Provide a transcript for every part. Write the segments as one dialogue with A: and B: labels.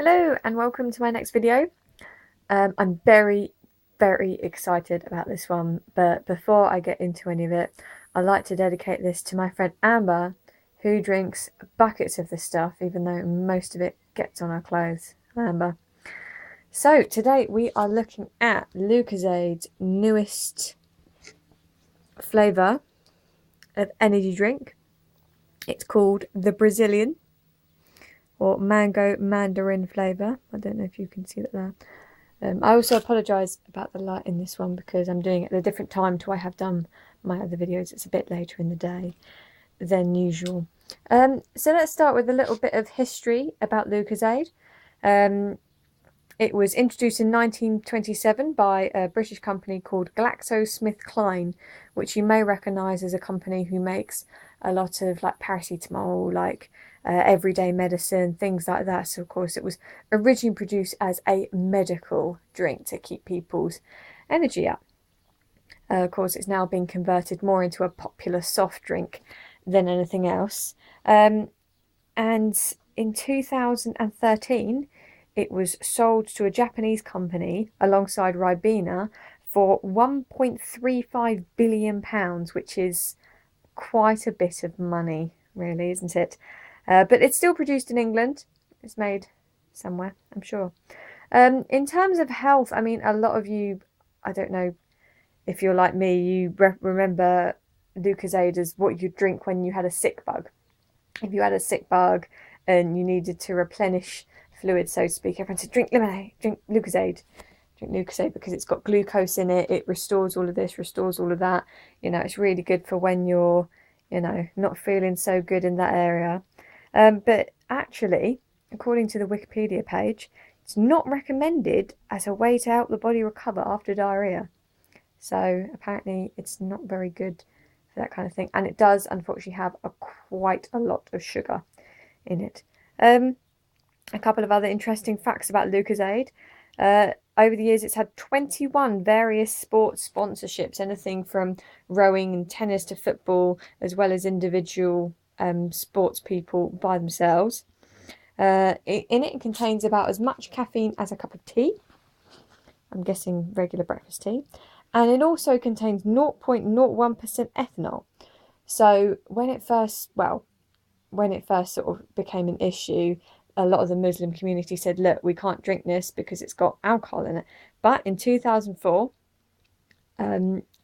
A: Hello and welcome to my next video. I'm very excited about this one, but before I get into any of it, I'd like to dedicate this to my friend Amber, who drinks buckets of this stuff, even though most of it gets on her clothes. Amber. So today we are looking at Lucozade's newest flavour of energy drink. It's called the Brazilian, or mango Mandarin flavour. I don't know if you can see that there. I also apologise about the light in this one because I'm doing it at a different time to I have done my other videos. It's a bit later in the day than usual. So let's start with a little bit of history about Lucozade. It was introduced in 1927 by a British company called GlaxoSmithKline, which you may recognise as a company who makes a lot of like paracetamol, like everyday medicine, things like that. So of course it was originally produced as a medical drink to keep people's energy up. Of course it's now been converted more into a popular soft drink than anything else. And in 2013 it was sold to a Japanese company alongside Ribena for £1.35 billion, which is quite a bit of money, really, isn't it? But it's still produced in England. It's made somewhere, I'm sure. In terms of health, I mean, a lot of you, I don't know if you're like me, you remember Lucozade as what you drink when you had a sick bug. If you had a sick bug and you needed to replenish fluid, so to speak, everyone said, drink lemonade, drink Lucozade. Drink Lucozade because it's got glucose in it. It restores all of this, restores all of that. You know, it's really good for when you're, you know, not feeling so good in that area. But actually, according to the Wikipedia page, it's not recommended as a way to help the body recover after diarrhea. So apparently it's not very good for that kind of thing. And it does, unfortunately, have quite a lot of sugar in it. A couple of other interesting facts about Lucozade. Over the years, it's had 21 various sports sponsorships, anything from rowing and tennis to football, as well as individual sports people by themselves. In it contains about as much caffeine as a cup of tea. I'm guessing regular breakfast tea. And it also contains 0.01% ethanol. So when it first sort of became an issue, a lot of the Muslim community said, look, we can't drink this because it's got alcohol in it. But in 2004,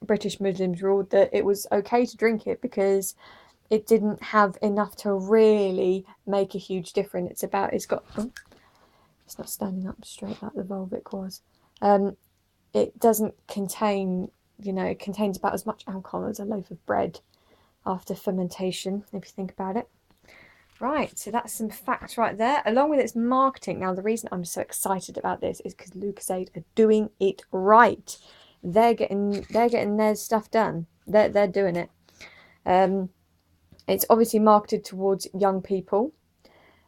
A: British Muslims ruled that it was okay to drink it because it didn't have enough to really make a huge difference. It's not standing up straight like the Volvic was. It doesn't contain, it contains about as much alcohol as a loaf of bread after fermentation, if you think about it. Right, so that's some facts right there, along with its marketing. Now, the reason I'm so excited about this is because Lucozade are doing it right. They're getting their stuff done. They're doing it. It's obviously marketed towards young people.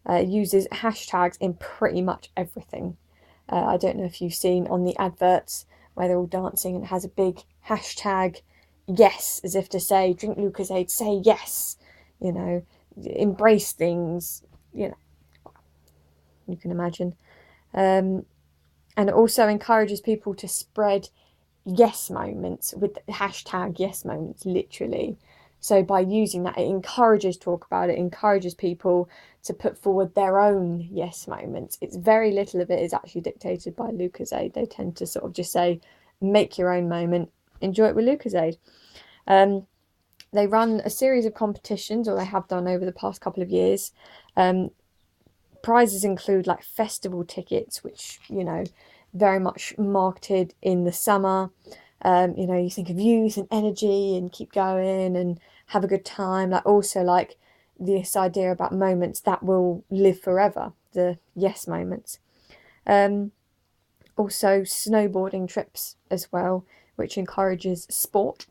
A: It uses hashtags in pretty much everything. I don't know if you've seen on the adverts where they're all dancing and it has a big hashtag yes, as if to say, drink Lucozade, say yes, embrace things, you can imagine. And it also encourages people to spread yes moments with the hashtag yes moments, literally. So by using that, it encourages talk about it, encourages people to put forward their own yes moments. It's very little of it is actually dictated by Lucozade. They tend to sort of just say, make your own moment, enjoy it with Lucozade. They run a series of competitions, or they have done over the past couple of years. Prizes include like festival tickets, which, very much marketed in the summer. You think of youth and energy and keep going and have a good time. Like also like this idea about moments that will live forever, the yes moments. Also snowboarding trips as well, which encourages sport.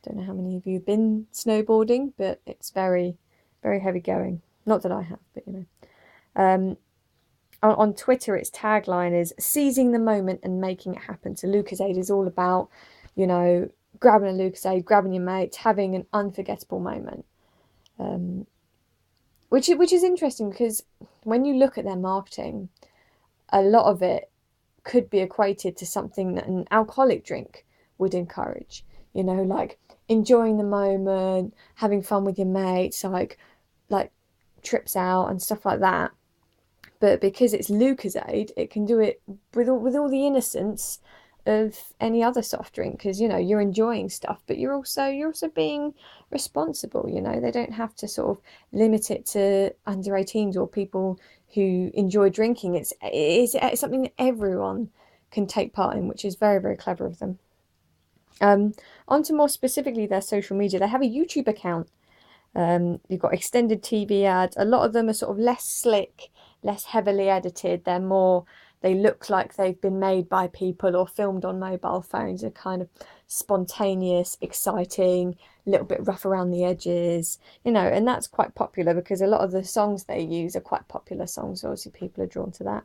A: Don't know how many of you have been snowboarding, but it's very, very heavy going. Not that I have, but on Twitter, its tagline is seizing the moment and making it happen. So Lucozade is all about, grabbing a Lucozade, grabbing your mates, having an unforgettable moment. Which is interesting because when you look at their marketing, a lot of it could be equated to something that an alcoholic drink would encourage. You know, like enjoying the moment, having fun with your mates, like trips out and stuff like that. But because it's Lucozade, it can do it with all the innocence of any other soft drink, because you know you're enjoying stuff, but you're also being responsible. You know, they don't have to sort of limit it to under 18s or people who enjoy drinking. It's something that everyone can take part in, which is very, very clever of them. On to more specifically their social media. They have a YouTube account. You've got extended TV ads. A lot of them are sort of less slick, less heavily edited. They look like they've been made by people or filmed on mobile phones. They're kind of spontaneous, exciting, a little bit rough around the edges, you know, and that's quite popular because a lot of the songs they use are quite popular songs. So obviously people are drawn to that.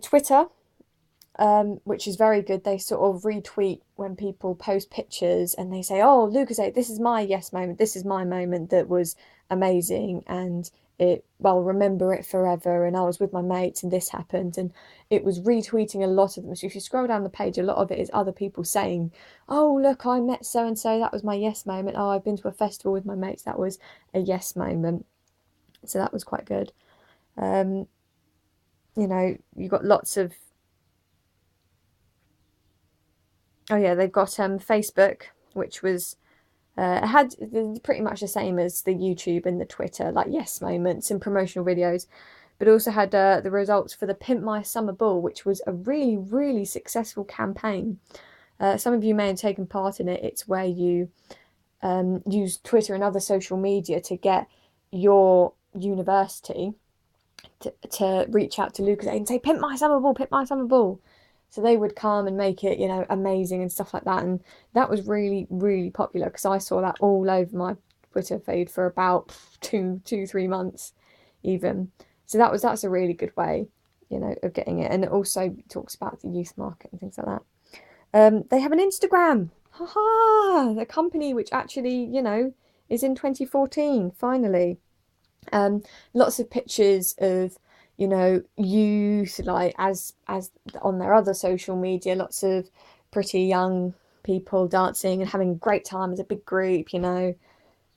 A: Twitter, which is very good. They sort of retweet when people post pictures and they say, "Oh, Lucozade, this is my yes moment. This is my moment that was amazing, and I'll remember it forever. And I was with my mates, and this happened." And it was retweeting a lot of them. So if you scroll down the page, a lot of it is other people saying, "Oh, look, I met so and so. That was my yes moment. Oh, I've been to a festival with my mates. That was a yes moment." So that was quite good. You know, you got lots of. Oh yeah, they've got Facebook, which was had pretty much the same as the YouTube and the Twitter, like yes moments and promotional videos, but also had the results for the Pimp My Summer Ball, which was a really, really successful campaign. Some of you may have taken part in it. It's where you use Twitter and other social media to get your university to reach out to Lucas and say, "Pimp my summer ball, pimp my summer ball." So they would come and make it, you know, amazing and stuff like that. And that was really, really popular because I saw that all over my Twitter feed for about 3 months even. So that's a really good way, you know, of getting it. And it also talks about the youth market and things like that. They have an Instagram. Haha, the company which actually, you know, is in 2014, finally. Lots of pictures of, you know, youth, like as on their other social media, lots of pretty young people dancing and having a great time as a big group, you know,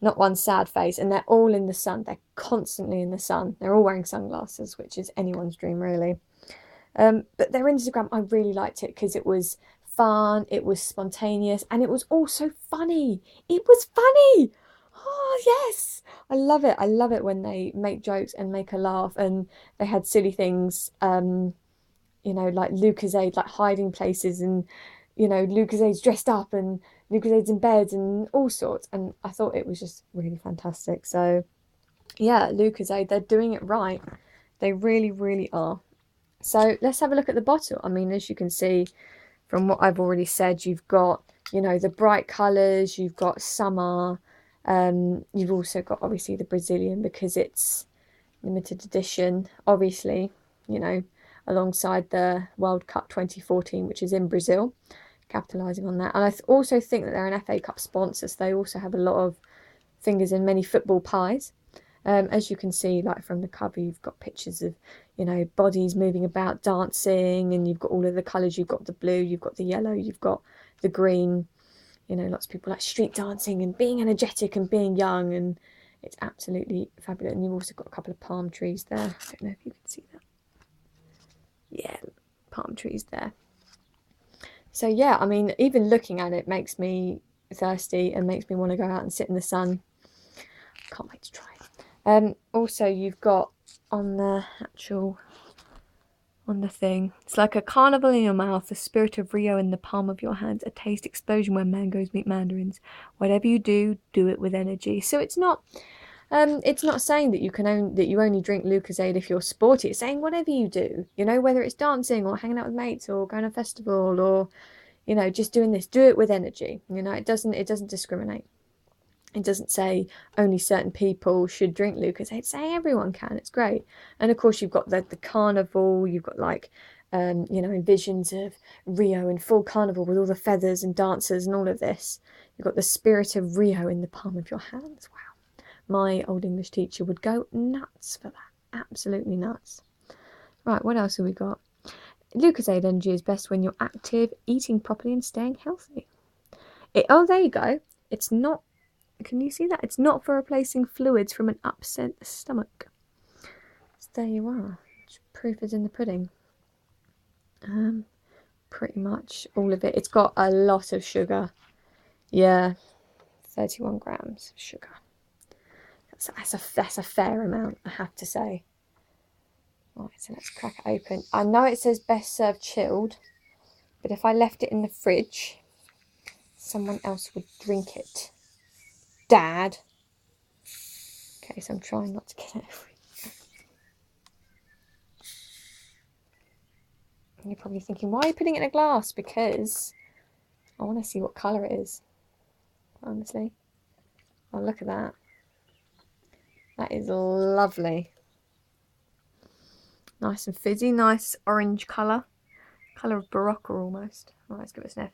A: not one sad face. And they're all in the sun. They're constantly in the sun. They're all wearing sunglasses, which is anyone's dream, really. But their Instagram, I really liked it because it was fun, it was spontaneous, and it was also funny. It was funny. Oh, yes. I love it. I love it when they make jokes and make a laugh. And they had silly things, you know, like Lucozade, like hiding places, and, you know, Lucosade's dressed up and Lucosade's in bed and all sorts. And I thought it was just really fantastic. So, yeah, Lucozade, they're doing it right. They really, really are. So let's have a look at the bottle. I mean, as you can see from what I've already said, you've got, you know, the bright colours, you've got summer, you've also got obviously the Brazilian because it's limited edition, obviously, you know, alongside the World Cup 2014, which is in Brazil, capitalising on that. And I also think that they're an FA Cup sponsor, so they also have a lot of fingers in many football pies. As you can see, like from the cover, you've got pictures of, you know, bodies moving about, dancing, and you've got all of the colours. You've got the blue, you've got the yellow, you've got the green. You know, lots of people like street dancing and being energetic and being young, and it's absolutely fabulous. And you've also got a couple of palm trees there. I don't know if you can see that. Yeah, palm trees there. So yeah, I mean, even looking at it makes me thirsty and makes me want to go out and sit in the sun. Can't wait to try it. Also, you've got on the thing, it's like a carnival in your mouth, the spirit of Rio in the palm of your hands, a taste explosion where mangoes meet mandarins. Whatever you do, do it with energy. So it's not saying that you only drink Lucozade if you're sporty. It's saying whatever you do, you know, whether it's dancing or hanging out with mates or going to a festival or, you know, just doing this, do it with energy. You know, it doesn't discriminate. It doesn't say only certain people should drink Lucozade. It's saying everyone can. It's great. And of course, you've got the carnival. You've got like, you know, visions of Rio in full carnival with all the feathers and dancers and all of this. You've got the spirit of Rio in the palm of your hands. Wow. My old English teacher would go nuts for that. Absolutely nuts. Right, what else have we got? Lucozade energy is best when you're active, eating properly and staying healthy. Oh, there you go. It's not, can you see that? It's not for replacing fluids from an upset stomach. So there you are. Proof is in the pudding. Pretty much all of it. It's got a lot of sugar. Yeah, 31 grams of sugar. That's a fair amount, I have to say. Right, so let's crack it open. I know it says best served chilled, but if I left it in the fridge, someone else would drink it. Dad. Okay, so I'm trying not to get it everywhere. You're probably thinking, why are you putting it in a glass? Because I want to see what colour it is. Honestly. Oh, look at that. That is lovely. Nice and fizzy. Nice orange colour. Colour of Barocca almost. Right, let's give it a sniff.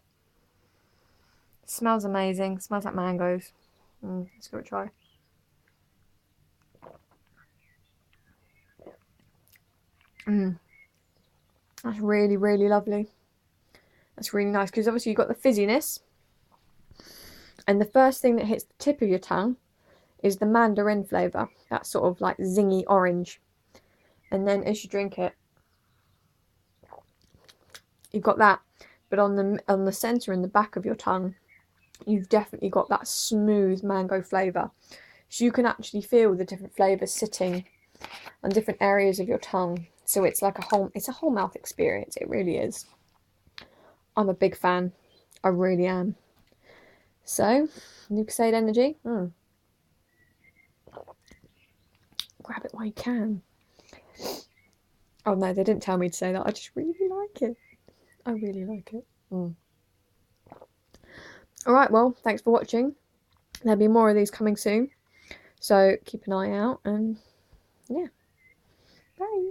A: It smells amazing. It smells like mangoes. Let's give it a try. That's really, really lovely. That's really nice because obviously you've got the fizziness. And the first thing that hits the tip of your tongue is the mandarin flavour. That sort of like zingy orange. And then as you drink it, you've got that. But on the centre and the back of your tongue, you've definitely got that smooth mango flavour. So you can actually feel the different flavours sitting on different areas of your tongue. So it's like it's a whole mouth experience. It really is. I'm a big fan. I really am. So, Lucozade energy. Grab it while you can. Oh no, they didn't tell me to say that. I just really like it. I really like it. Alright, well, thanks for watching. There'll be more of these coming soon. So keep an eye out and yeah. Bye.